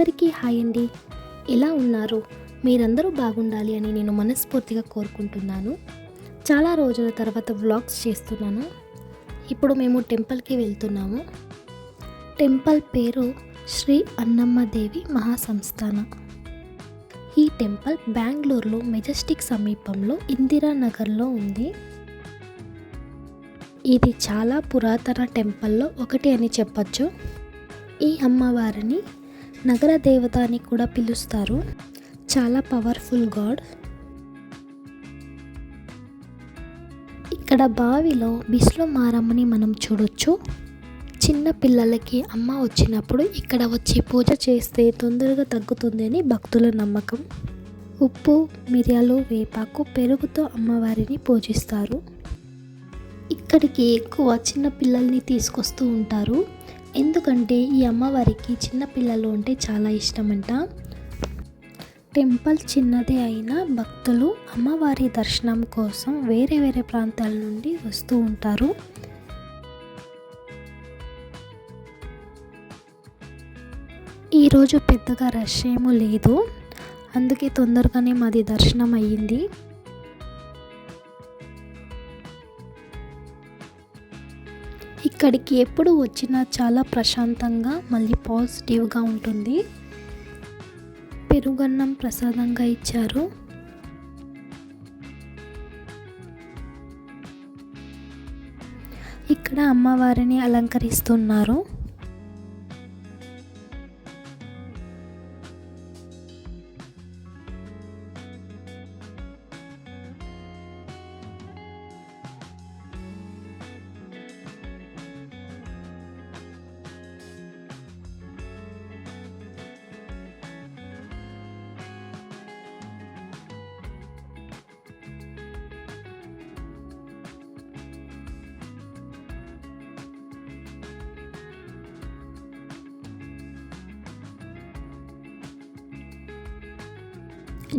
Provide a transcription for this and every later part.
అందరికీ హాయ్ అండి. ఎలా ఉన్నారు? మీరందరూ బాగుండాలి అని నేను మనస్ఫూర్తిగా కోరుకుంటున్నాను. చాలా రోజుల తర్వాత వ్లాగ్స్ చేస్తున్నాను. ఇప్పుడు మేము టెంపుల్కి వెళ్తున్నాము. టెంపుల్ పేరు శ్రీ అన్నమ్మదేవి మహాసంస్థాన. ఈ టెంపుల్ బెంగళూరులో మెజెస్టిక్ సమీపంలో ఇందిరానగర్లో ఉంది. ఇది చాలా పురాతన టెంపుల్లో ఒకటి అని చెప్పచ్చు. ఈ అమ్మవారిని నగర దేవత అని కూడా పిలుస్తారు. చాలా పవర్ఫుల్ గాడ్. ఇక్కడ బావిలో బిస్లో మారమ్మని మనం చూడొచ్చు. చిన్న పిల్లలకి అమ్మ వచ్చినప్పుడు ఇక్కడ వచ్చి పూజ చేస్తే తొందరగా తగ్గుతుంది అని భక్తుల నమ్మకం. ఉప్పు, మిరియాలు, వేపాకు, పెరుగుతో అమ్మవారిని పూజిస్తారు. ఇక్కడికి ఎక్కువ చిన్న పిల్లల్ని తీసుకొస్తూ ఉంటారు. ఎందుకంటే ఈ అమ్మవారికి చిన్న పిల్లలు అంటే చాలా ఇష్టమంట. టెంపుల్ చిన్నదే అయినా భక్తులు అమ్మవారి దర్శనం కోసం వేరే వేరే ప్రాంతాల నుండి వస్తూ ఉంటారు. ఈరోజు పెద్దగా రష్ ఏమీ లేదు, అందుకే తొందరగానే మాది దర్శనం అయ్యింది. ఇక్కడికి ఎప్పుడు వచ్చినా చాలా ప్రశాంతంగా మళ్ళీ పాజిటివ్గా ఉంటుంది. పెరుగన్నం ప్రసాదంగా ఇచ్చారు. ఇక్కడ అమ్మవారిని అలంకరిస్తున్నారు.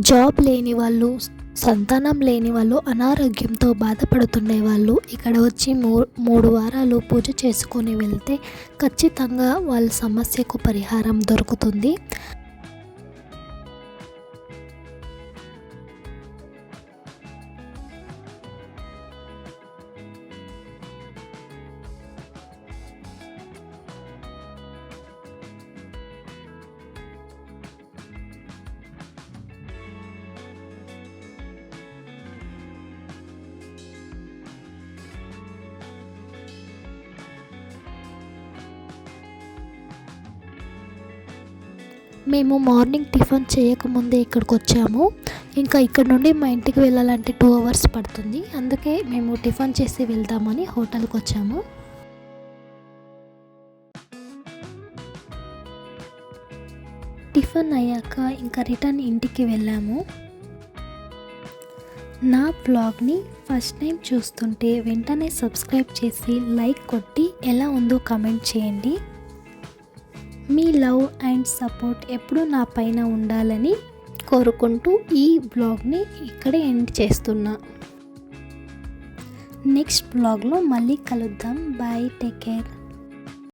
జాబ్ లేని వాళ్ళు, సంతానం లేని వాళ్ళు, అనారోగ్యంతో బాధపడుతుండే వాళ్ళు ఇక్కడ వచ్చి 3 వారాలు పూజ చేసుకొని వెళ్తే ఖచ్చితంగా వాళ్ళ సమస్యకు పరిహారం దొరుకుతుంది. మేము మార్నింగ్ టిఫిన్ చేయకముందే ఇక్కడికి వచ్చాము. ఇంకా ఇక్కడ నుండి మా ఇంటికి వెళ్ళాలంటే 2 అవర్స్ పడుతుంది. అందుకే మేము టిఫిన్ చేసి వెళ్దామని హోటల్కి వచ్చాము. టిఫిన్ అయ్యాక ఇంకా రిటర్న్ ఇంటికి వెళ్ళాము. నా బ్లాగ్ని ఫస్ట్ టైం చూస్తుంటే వెంటనే సబ్స్క్రైబ్ చేసి లైక్ కొట్టి ఎలా ఉందో కామెంట్ చేయండి. మీ లవ్ అండ్ సపోర్ట్ ఎప్పుడూ నా పైన ఉండాలని కోరుకుంటూ ఈ బ్లాగ్ని ఇక్కడే ఎండ్ చేస్తున్నా. నెక్స్ట్ బ్లాగ్లో మళ్ళీ కలుద్దాం. Bye, take care.